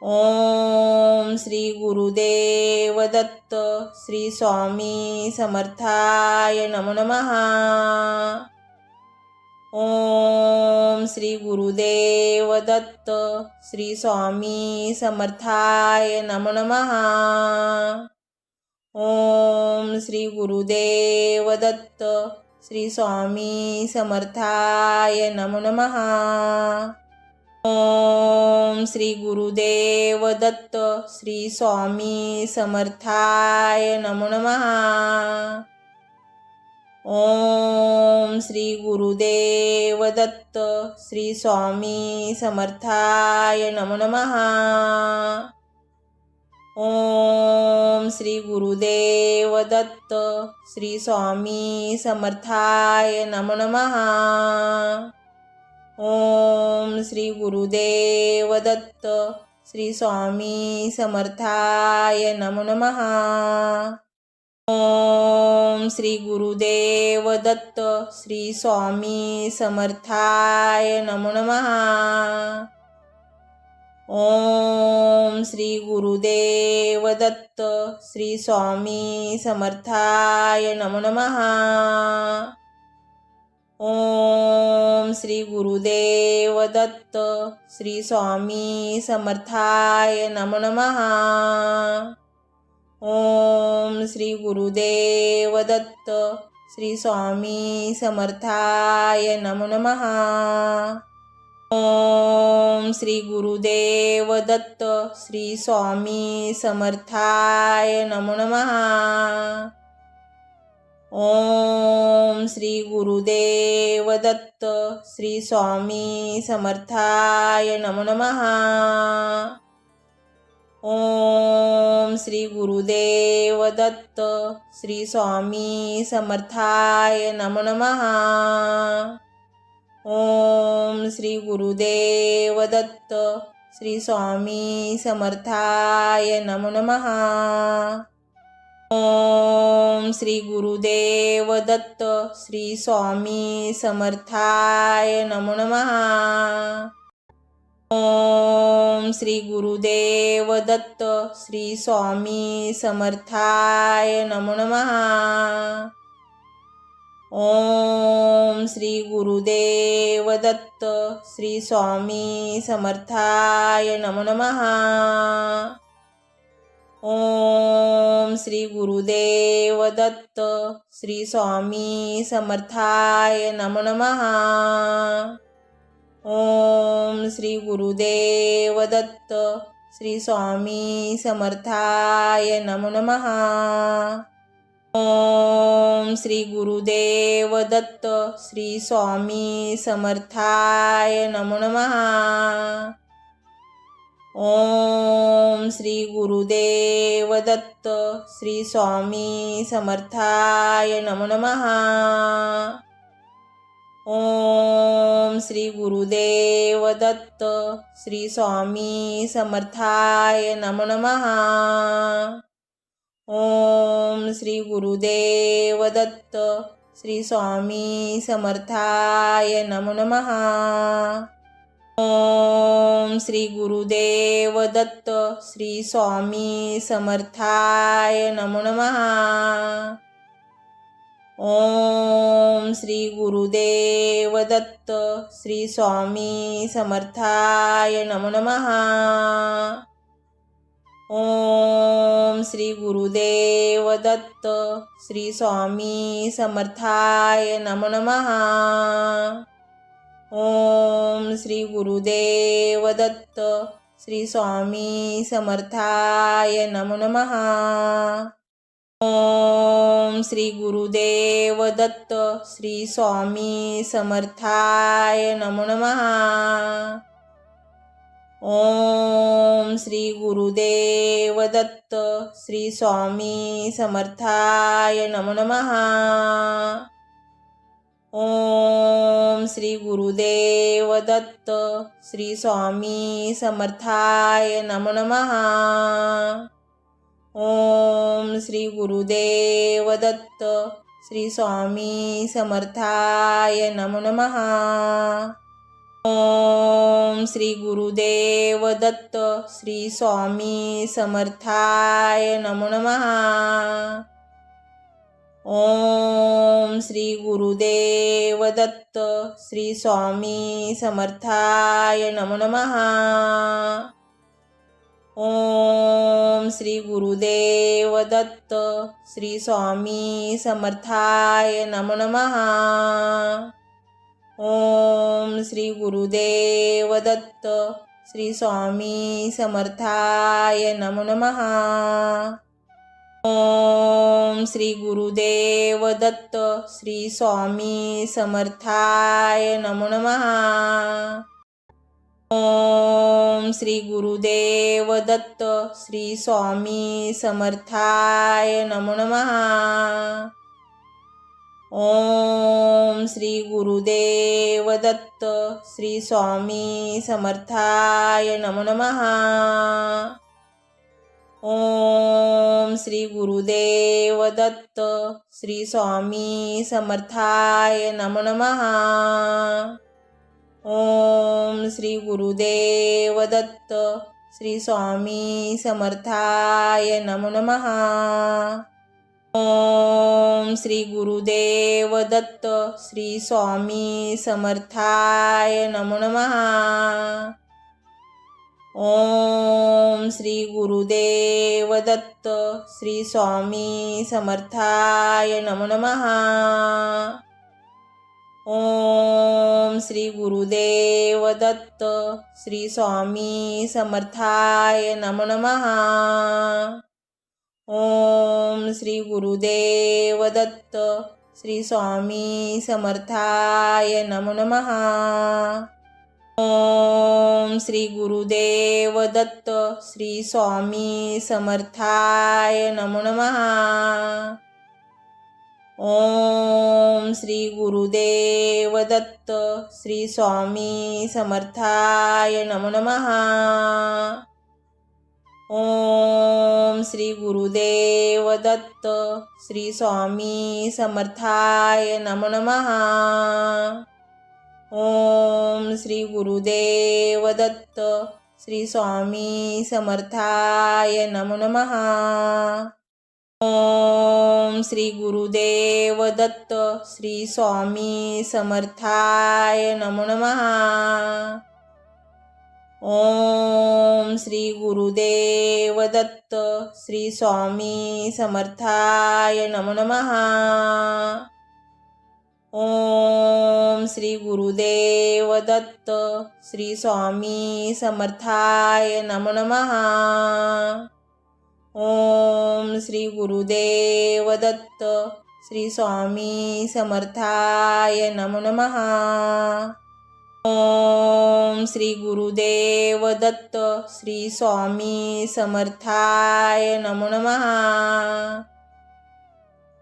ओम श्री गुरुदेव दत्त श्री स्वामी समर्थाय नमो नमः। ओम श्री गुरुदेव दत्त श्री स्वामी समर्थाय नमो नमः। ओम श्री गुरुदेव दत्त श्री स्वामी समर्थाय नमो नमः। ओम श्री गुरुदेव दत्त श्री स्वामी समर्थाय नमो नमः। ओम श्री गुरुदेव दत्त श्री स्वामी समर्थाय नमो नमः। ओम श्री गुरुदेव दत्त श्री स्वामी समर्थाय नमो नमः। ओम श्री गुरुदेव दत्त श्री स्वामी समर्थाय नमो नमः। ओम श्री गुरुदेव दत्त श्री स्वामी समर्थाय नमो नमः। ओम श्री गुरुदेव दत्त श्री स्वामी समर्थाय नमो नमः। ओम श्री गुरुदेव दत्त श्री स्वामी समर्थाय नमो नमः। ओम श्री गुरुदेव दत्त श्री स्वामी समर्थाय नमो नमः। ओम श्री गुरुदेव दत्त श्री स्वामी समर्थाय नमो नमः। ओम श्री गुरुदेव दत्त श्री स्वामी समर्थाय नमो नमः। ओम श्री गुरुदेव दत्त श्री स्वामी समर्थाय नमो नमः। ओम श्री गुरुदेव दत्त श्री स्वामी समर्थाय नमो नमः। ओम श्री गुरुदेव दत्त श्री स्वामी समर्थाय नमो नमः। ओम श्री गुरुदेव दत्त श्री स्वामी समर्थाय नमो नमः। ओम श्री गुरुदेव दत्त श्री स्वामी समर्थाय नमो नमः। ओम श्री गुरुदेव दत्त श्री स्वामी समर्थाय नमो नमः। ओम श्री गुरुदेव दत्त श्री स्वामी समर्थाय नमो नमः। ओम श्री गुरुदेव दत्त श्री स्वामी समर्थाय नमो नमः। ओम श्री गुरुदेव दत्त श्री स्वामी समर्थाय नमो नमः। ओम श्री गुरुदेव दत्त श्री स्वामी समर्थाय नमो नमः। ओम श्री गुरुदेव दत्त श्री स्वामी समर्थाय नमो नमः। ओम श्री गुरुदेव दत्त श्री स्वामी समर्थाय नमो नमः। ओम श्री गुरुदेव दत्त श्री स्वामी समर्थाय नमो नमः। ओम श्री गुरुदेव दत्त श्री स्वामी समर्थाय नमो नमः। ओम श्री गुरुदेव दत्त श्री स्वामी समर्थाय नमो नमः। ओम श्री गुरुदेव दत्त श्री स्वामी समर्थाय नमो नमः। ओम श्री गुरुदेव दत्त श्री स्वामी समर्थाय नमो नमः। ओम श्री गुरुदेव दत्त श्री स्वामी समर्थाय नमो नमः। ओम श्री गुरुदेव दत्त श्री स्वामी समर्थाय नमो नमः। ओम श्री गुरुदेव दत्त श्री स्वामी समर्थाय नमो नमः। ओम श्री गुरुदेव दत्त श्री स्वामी समर्थाय नमो नमः। ओम श्री गुरुदेव दत्त श्री स्वामी समर्थाय नमो नमः। ओम श्री गुरुदेव दत्त श्री स्वामी समर्थाय नमो नमः। ओम श्री गुरुदेव दत्त श्री स्वामी समर्थाय नमो नमः। ओम श्री गुरुदेव दत्त श्री स्वामी समर्थाय नमो नमः। ओम श्री गुरुदेव दत्त श्री स्वामी समर्थाय नमो नमः। ओम श्री गुरुदेव दत्त श्री स्वामी समर्थाय नमो नमः। ओम श्री गुरुदेव दत्त श्री स्वामी समर्थाय नमो नमः। ओम श्री गुरुदेव दत्त श्री स्वामी समर्थाय नमो नमः। ओम श्री गुरुदेव दत्त श्री स्वामी समर्थाय नमो नमः। ओम श्री गुरुदेव दत्त श्री स्वामी समर्थाय नमो नमः। ओम श्री गुरुदेव दत्त श्री स्वामी समर्थाय नमो नमः। ओम श्री गुरुदेव दत्त श्री स्वामी समर्थाय नमो नमः। ओम श्री गुरुदेव दत्त श्री स्वामी समर्थाय नमो नमः। ओम श्री गुरुदेव दत्त श्री स्वामी समर्थाय नमो नमः। ओम श्री गुरुदेव दत्त श्री स्वामी समर्थाय नमो नमः। ओम श्री गुरुदेव दत्त श्री स्वामी समर्थाय नमो नमः। ओम श्री गुरुदेव दत्त श्री स्वामी समर्थाय नमो नमः। ओम श्री गुरुदेव दत्त श्री स्वामी समर्थाय नमो नमः। ओम श्री गुरुदेव दत्त श्री स्वामी समर्थाय नमो नमः। ओम श्री गुरुदेव दत्त श्री स्वामी समर्थाय नमो नमः।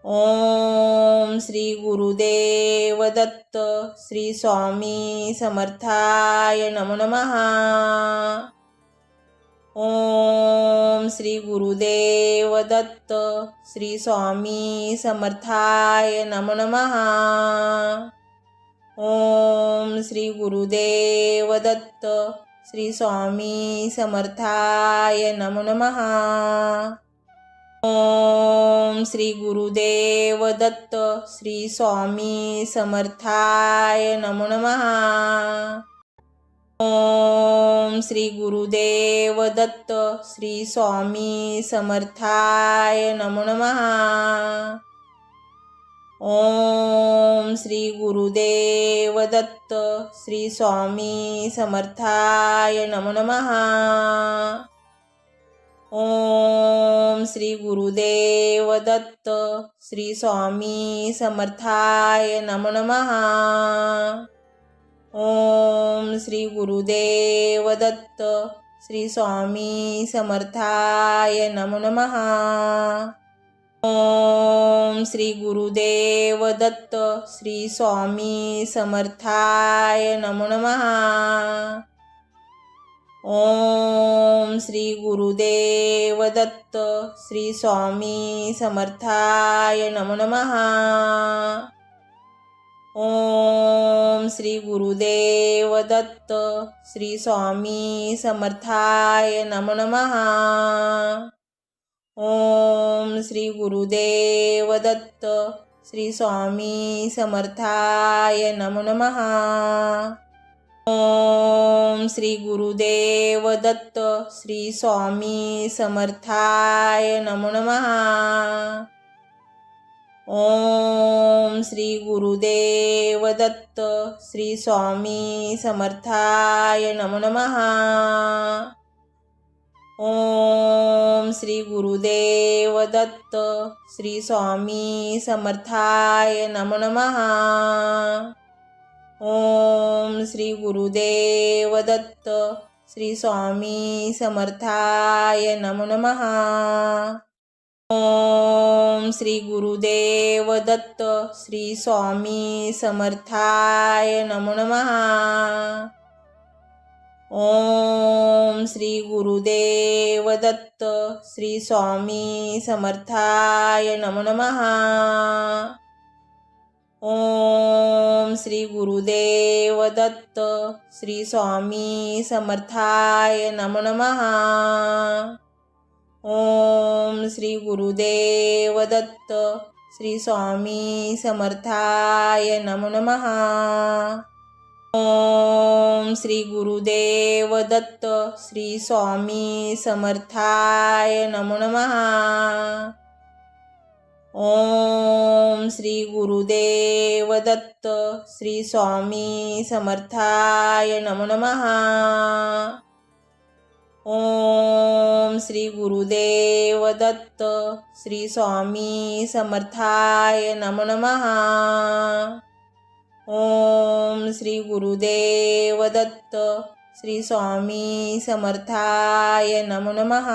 ओम श्री गुरुदेव दत्त श्री स्वामी समर्थाय नमो नमः। ओम श्री गुरुदेव दत्त श्री स्वामी समर्थाय नमो नमः। ओम श्री गुरुदेव दत्त श्री स्वामी समर्थाय नमो नमः। ओम श्री गुरुदेव दत्त श्री स्वामी समर्थाय नमो नमः। ओम श्री गुरुदेव दत्त श्री स्वामी समर्थाय नमो नमः। ओम श्री गुरुदेव दत्त श्री स्वामी समर्थाय नमो नमः। ओम श्री गुरुदेव दत्त श्री स्वामी समर्थाय नमो नमः। ओम श्री गुरुदेव दत्त श्री स्वामी समर्थाय नमो नमः। ओम श्री गुरुदेव दत्त श्री स्वामी समर्थाय नमो नमः। ओम श्री गुरुदेव दत्त श्री स्वामी समर्थाय नमो नमः। ओम श्री गुरुदेव दत्त श्री स्वामी समर्थाय नमो नमः। ओम श्री गुरुदेव दत्त श्री स्वामी समर्थाय नमो नमः। ओम श्री गुरुदेव दत्त श्री स्वामी समर्थाय नमो नमः। ओम श्री गुरुदेव दत्त श्री स्वामी समर्थाय नमो नमः। ओम श्री गुरुदेव दत्त श्री स्वामी समर्थाय नमो नमः। ओम श्री गुरुदेव दत्त श्री स्वामी समर्थाय नमो नमः। ओम श्री गुरुदेव दत्त श्री स्वामी समर्थाय नमो नमः। ओम श्री गुरुदेव दत्त श्री स्वामी समर्थाय नमो नमः। ओम श्री गुरुदेव दत्त श्री स्वामी समर्थाय नमो नमः। ओम श्री गुरुदेव दत्त श्री स्वामी समर्थाय नमो नमः। ओम श्री गुरुदेव दत्त श्री स्वामी समर्थाय नमो नमः। ओम श्री गुरुदेव दत्त श्री स्वामी समर्थाय नमो नमः। ओम श्री गुरुदेव दत्त श्री स्वामी समर्थाय नमो नमः। ओम श्री गुरुदेव दत्त श्री स्वामी समर्थाय नमो नमः।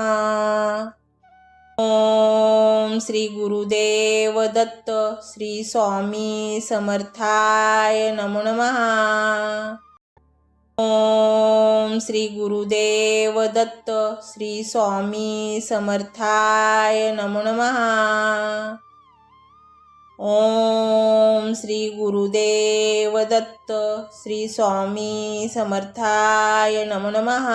ओम श्री गुरुदेव दत्त श्री स्वामी समर्थाय नमो नमः। ओम श्री गुरुदेव दत्त श्री स्वामी समर्थाय नमो नमः। ओम श्री गुरुदेव दत्त श्री स्वामी समर्थाय नमो नमः।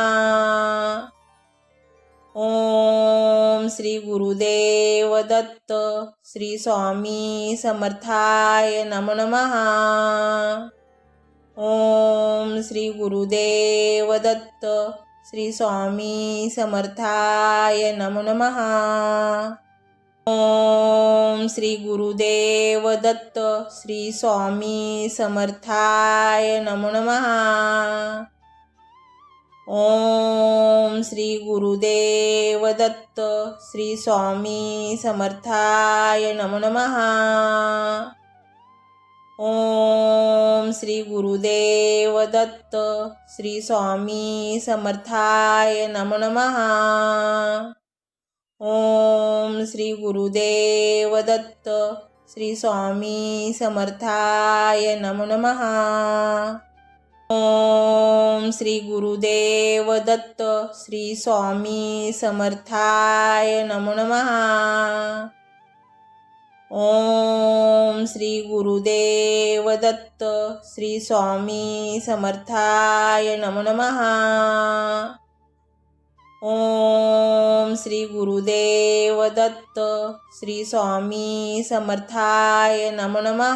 ओम श्री गुरुदेव दत्त श्री स्वामी समर्थाय नमो नमः। ओम श्री गुरुदेव दत्त श्री स्वामी समर्थाय नमो नमः। ओम श्री गुरुदेव दत्त श्री स्वामी समर्थाय नमो नमः। ओम श्री गुरुदेव दत्त श्री स्वामी समर्थाय नमो नमः। ओम श्री गुरुदेव दत्त श्री स्वामी समर्थाय नमो नमः। ओम श्री गुरुदेव दत्त श्री स्वामी समर्थाय नमो नमः। ओम श्री गुरुदेव दत्त श्री स्वामी समर्थाय नमो नमः। ओम श्री गुरुदेव दत्त श्री स्वामी समर्थाय नमो नमः। ओम श्री गुरुदेव दत्त श्री स्वामी समर्थाय नमो नमः।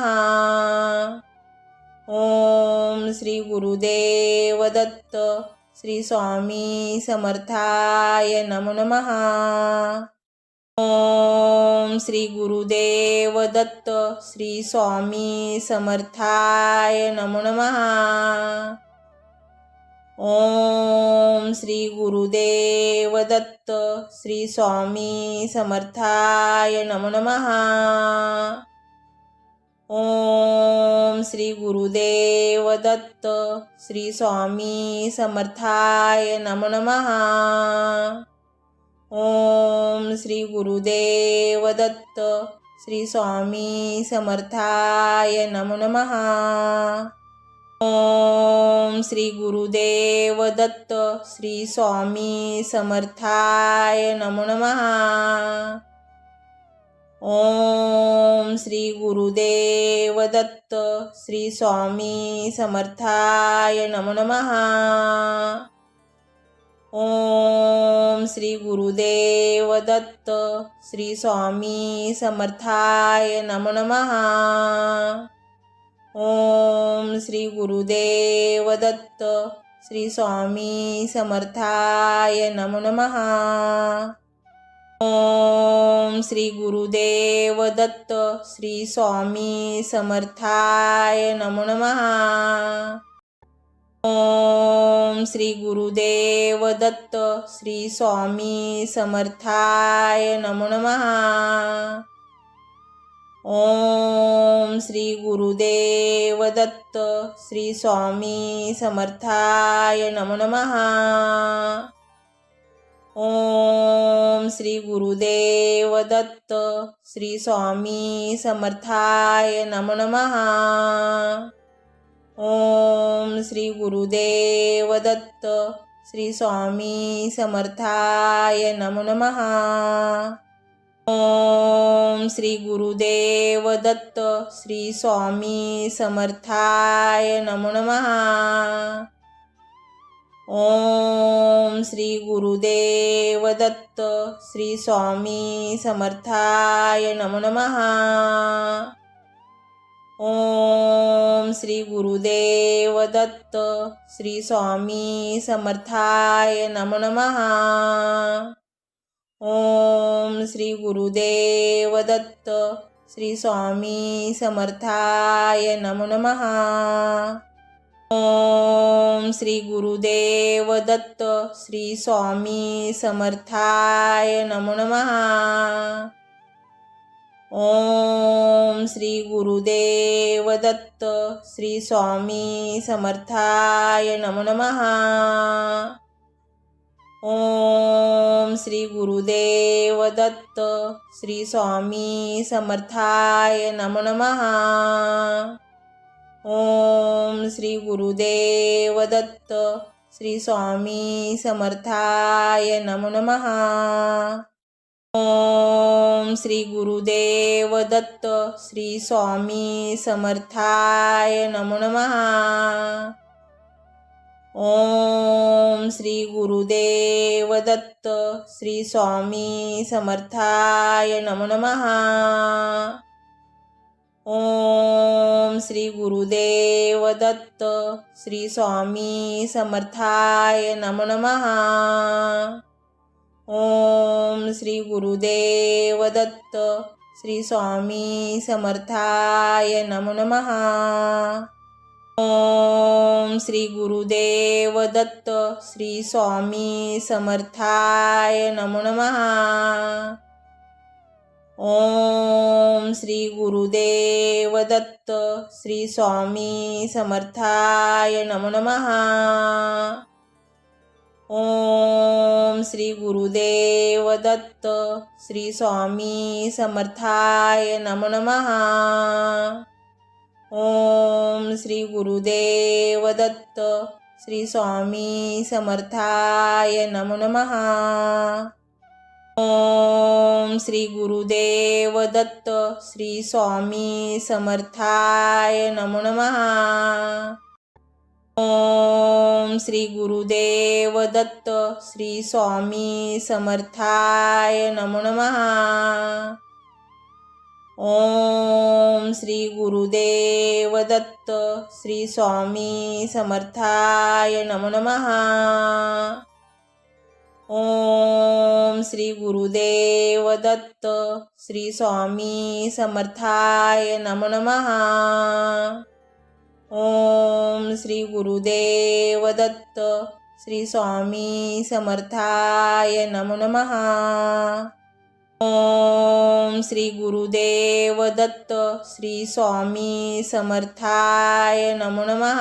ओम श्री गुरुदेव दत्त श्री स्वामी समर्थाय नमो नमः। ओम श्री गुरुदेव दत्त श्री स्वामी समर्थाय नमो नमः। ओम श्री गुरुदेव दत्त श्री स्वामी समर्थाय नमो नमः। ओम श्री गुरुदेव दत्त श्री स्वामी समर्थाय नमो नमः। ओम श्री गुरुदेव दत्त श्री स्वामी समर्थाय नमो नमः। ओम श्री गुरुदेव दत्त श्री स्वामी समर्थाय नमो नमः। ओम श्री गुरुदेव दत्त श्री स्वामी समर्थाय नमो नमः। ओम श्री गुरुदेव दत्त श्री स्वामी समर्थाय नमो नमः। ओम श्री गुरुदेव दत्त श्री स्वामी समर्थाय नमो नमः। ओम श्री गुरुदेव दत्त श्री स्वामी समर्थाय नमो नमः। ओम श्री गुरुदेव दत्त श्री स्वामी समर्थाय नमो नमः। ओम श्री गुरुदेव दत्त श्री स्वामी समर्थाय नमो नमः। ओम श्री गुरुदेव दत्त श्री स्वामी समर्थाय नमो नमः। ओम श्री गुरुदेव दत्त श्री स्वामी समर्थाय नमो नमः। ओम श्री गुरुदेव दत्त श्री स्वामी समर्थाय नमो नमः। ओम श्री गुरुदेव दत्त श्री स्वामी समर्थाय नमो नमः। ओम श्री गुरुदेव दत्त श्री स्वामी समर्थाय नमो नमः। ओम श्री गुरुदेव दत्त श्री स्वामी समर्थाय नमो नमः। ओम श्री गुरुदेव दत्त श्री स्वामी समर्थाय नमो नमः। ओम श्री गुरुदेव दत्त श्री स्वामी समर्थाय नमो नमः। ओम श्री गुरुदेव दत्त श्री स्वामी समर्थाय नमो नमः। ओम श्री गुरुदेव दत्त श्री स्वामी समर्थाय नमो नमः। ओम श्री गुरुदेव दत्त श्री स्वामी समर्थाय नमो नमः। ओम श्री गुरुदेव दत्त श्री स्वामी समर्थाय नमो नमः। ओम श्री गुरुदेव दत्त श्री स्वामी समर्थाय नमो नमः। ओम श्री गुरुदेव दत्त श्री स्वामी समर्थाय नमो नमः। ओम श्री गुरुदेव दत्त श्री स्वामी समर्थाय नमो नमः। ओम श्री गुरुदेव दत्त श्री स्वामी समर्थाय नमो नमः। ओम श्री गुरुदेव दत्त श्री स्वामी समर्थाय नमो नमः। ओम श्री गुरुदेव दत्त श्री स्वामी समर्थाय नमो नमः। ओम श्री गुरुदेव दत्त श्री स्वामी समर्थाय नमो नमः। ओम श्री गुरुदेव दत्त श्री स्वामी समर्थाय नमो नमः। ओम श्री गुरुदेव दत्त श्री स्वामी समर्थाय नमो नमः। ओम श्री गुरुदेव दत्त श्री स्वामी समर्थाय नमो नमः। ओम श्री गुरुदेव दत्त श्री स्वामी समर्थाय नमो नमः। ओम श्री गुरुदेव दत्त श्री स्वामी समर्थाय नमो नमः।